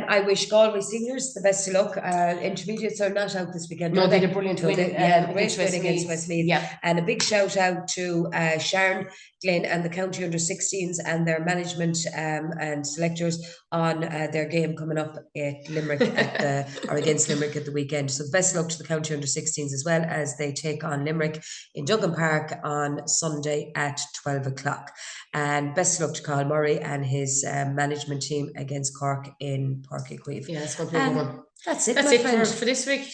[SPEAKER 2] I wish Galway seniors the best of luck. Intermediates are not out this weekend.
[SPEAKER 3] No, they had a brilliant win.
[SPEAKER 2] Great win against Westmeath.
[SPEAKER 3] Yeah.
[SPEAKER 2] And a big shout out to Sharon Glenn and the county under-16s and their management and selectors on their game coming up at Limerick against Limerick at the weekend. So best of luck to the county under-16s as well as they take on Limerick in Duggan Park on Sunday at 12 o'clock. And best of luck to Carl Murray and his management team against Cork in Páirc Uí Chaoimh.
[SPEAKER 3] Yeah, that's going to be a good one.
[SPEAKER 2] That's it
[SPEAKER 3] for this week.